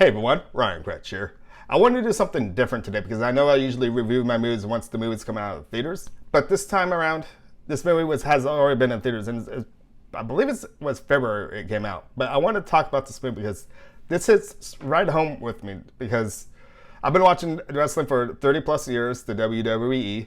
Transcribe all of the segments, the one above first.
Hey everyone, Ryan Kretsch here. I wanted to do something different today because I know I usually review my movies once the movies come out of the theaters, but this time around, this movie has already been in theaters, and I believe it was February it came out. But I want to talk about this movie because this hits right home with me because I've been watching wrestling for 30 plus years, the WWE,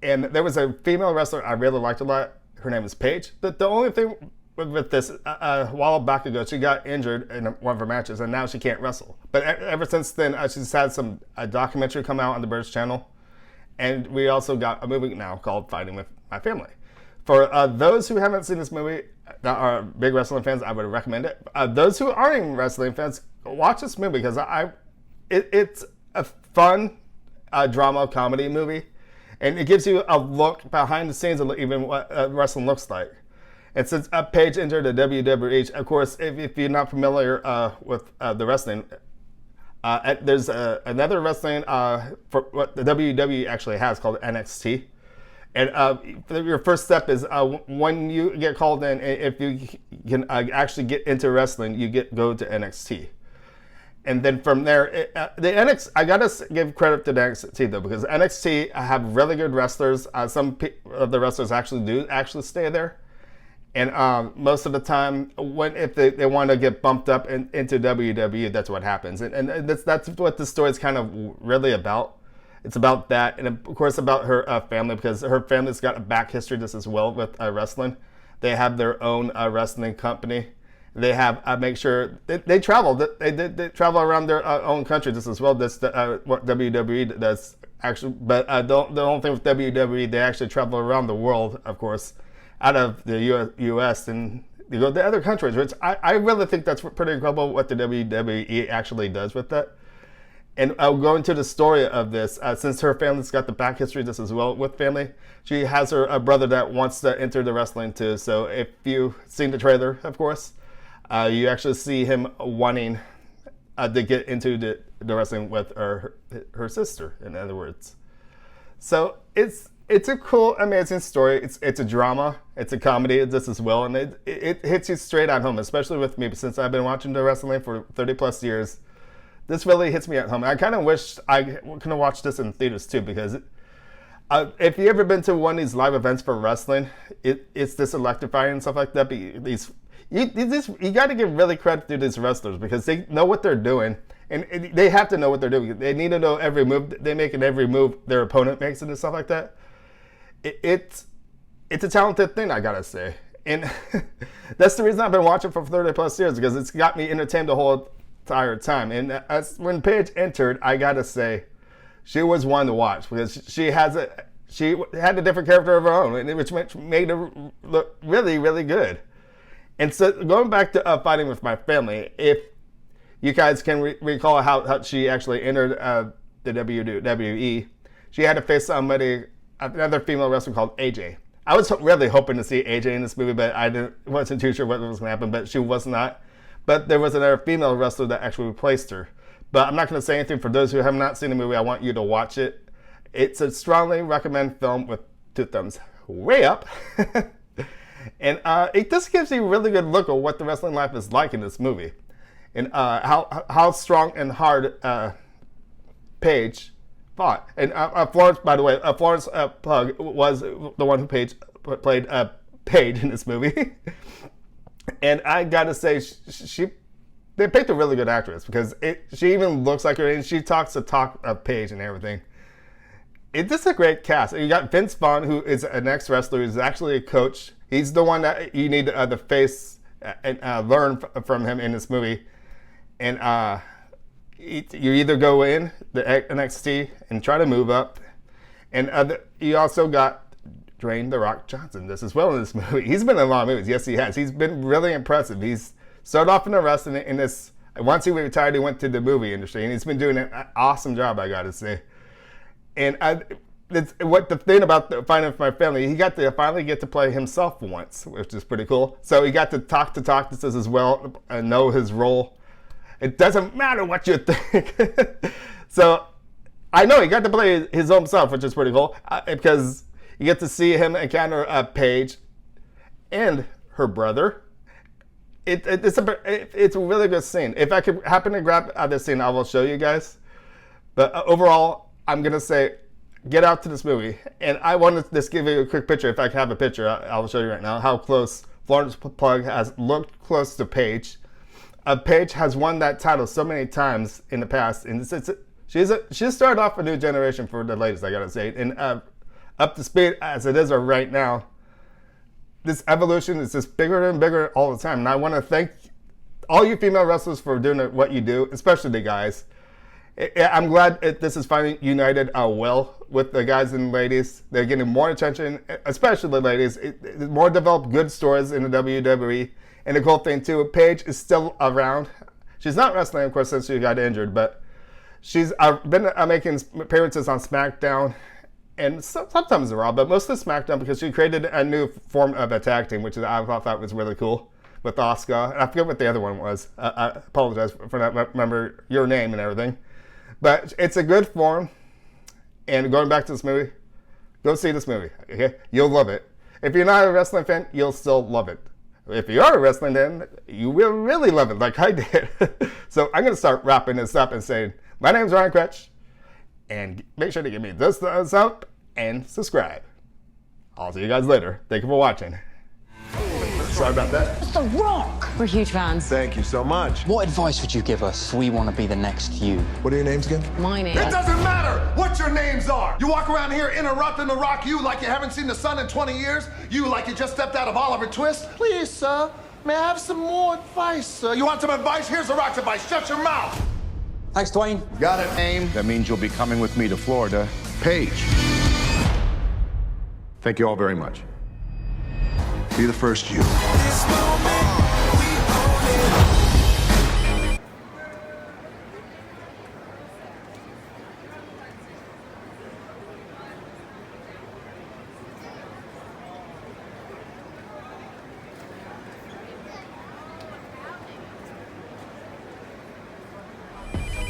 and there was a female wrestler I really liked a lot. Her name is Paige. The only thing with this, a while back ago, she got injured in one of her matches, and now she can't wrestle. But ever since then, she's had a documentary come out on the British channel, and we also got a movie now called Fighting with My Family. For those who haven't seen this movie, that are big wrestling fans, I would recommend it. Those who aren't even wrestling fans, watch this movie because it's a fun drama comedy movie, and it gives you a look behind the scenes of even what wrestling looks like. And since Paige entered the WWE, of course, if you're not familiar with the wrestling, there's another wrestling for what the WWE actually has called NXT. And your first step is when you get called in, if you can actually get into wrestling, you go to NXT. And then from there, the NXT, I gotta give credit to the NXT though, because NXT have really good wrestlers. Some of the wrestlers actually stay there. And most of the time, if they want to get bumped up into WWE, that's what happens. And that's what the story is kind of really about. It's about that, and of course about her family, because her family's got a back history just as well with wrestling. They have their own wrestling company. They have make sure they travel. They travel around their own country just as well. That's what WWE does actually. But the only thing with WWE, they actually travel around the world, of course, out of the U.S. and they go to other countries, which I really think that's pretty incredible what the WWE actually does with that. And I'll go into the story of this. Since her family's got the back history just as well with family, she has a brother that wants to enter the wrestling too. So if you've seen the trailer, of course, you actually see him wanting to get into the wrestling with her sister, in other words. So it's a cool, amazing story. It's a drama. It's a comedy just as well. And it hits you straight at home, especially with me, since I've been watching the wrestling for 30 plus years. This really hits me at home. I kind of wish I could have watched this in theaters too, because if you ever been to one of these live events for wrestling, it's this electrifying and stuff like that. But you got to give really credit to these wrestlers because they know what they're doing. And they have to know what they're doing. They need to know every move they make and every move their opponent makes and stuff like that. It's a talented thing, I gotta say. And that's the reason I've been watching for 30 plus years, because it's got me entertained the whole entire time. And when Paige entered, I gotta say, she was one to watch because she had a different character of her own, which made her look really, really good. And so going back to Fighting with My Family, if you guys can recall how she actually entered the WWE, she had to face another female wrestler called AJ. I was really hoping to see AJ in this movie, but I wasn't too sure what was going to happen, but she was not. But there was another female wrestler that actually replaced her. But I'm not going to say anything. For those who have not seen the movie, I want you to watch it. It's a strongly recommend film with 2 thumbs way up. And it just gives you a really good look at what the wrestling life is like in this movie. And how strong and hard Paige fought. And Florence, by the way, Florence Pugh was the one who played Paige in this movie. And I gotta say, they picked a really good actress because she even looks like her, and she talks the talk of Paige and everything. It's just a great cast. You got Vince Vaughn, who is an ex-wrestler, who's actually a coach. He's the one that you need to face and learn from him in this movie. And you either go in the NXT and try to move up, and you also got Dwayne "The Rock" Johnson this as well in this movie. He's been in a lot of movies. Yes, he has. He's been really impressive. He's started off in the wrestling in this. Once he retired, he went to the movie industry, and he's been doing an awesome job, I gotta say. And what the thing about Fighting with My Family, he got to finally get to play himself once, which is pretty cool. So he got to talk this as well and know his role. It doesn't matter what you think. So I know he got to play his own self, which is pretty cool, because you get to see him encounter Paige and her brother it's a really good scene. If I could happen to grab this scene, I will show you guys. But overall, I'm gonna say, get out to this movie. And I want to just give you a quick picture. If I can have a picture, I will show you right now how close Florence Pugh has looked close to Paige. Paige has won that title so many times in the past, and she's started off a new generation for the ladies, I gotta say, and up to speed as it is right now. This evolution is just bigger and bigger all the time, and I want to thank all you female wrestlers for doing what you do, especially the guys. I'm glad this is finally united well with the guys and ladies. They're getting more attention, especially the ladies. More developed good stories in the WWE. And the cool thing too, Paige is still around. She's not wrestling, of course, since she got injured, but she's been making appearances on SmackDown and sometimes Raw, but mostly SmackDown because she created a new form of a tag team, which I thought that was really cool with Asuka. And I forget what the other one was. I apologize for not remember your name and everything. But it's a good form. And going back to this movie, go see this movie. Okay? You'll love it. If you're not a wrestling fan, you'll still love it. If you are a wrestling fan, you will really love it like I did. So I'm going to start wrapping this up and saying, my name's Ryan Kretsch, and make sure to give me this thumbs up and subscribe. I'll see you guys later. Thank you for watching. Sorry about that. It's The Rock. We're huge fans. Thank you so much. What advice would you give us? We want to be the next you. What are your names again? My name. It doesn't matter what your names are. You walk around here interrupting The Rock, you like you haven't seen the sun in 20 years. You like you just stepped out of Oliver Twist. Please, sir, may I have some more advice, sir? You want some advice? Here's The Rock's advice. Shut your mouth. Thanks, Dwayne. Got it, name? That means you'll be coming with me to Florida. Paige. Thank you all very much. Be the first you.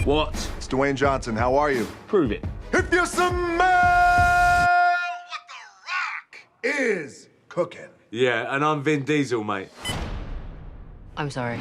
What? It's Dwayne Johnson. How are you? Prove it. If you smell what The Rock is cooking. Yeah, and I'm Vin Diesel, mate. I'm sorry.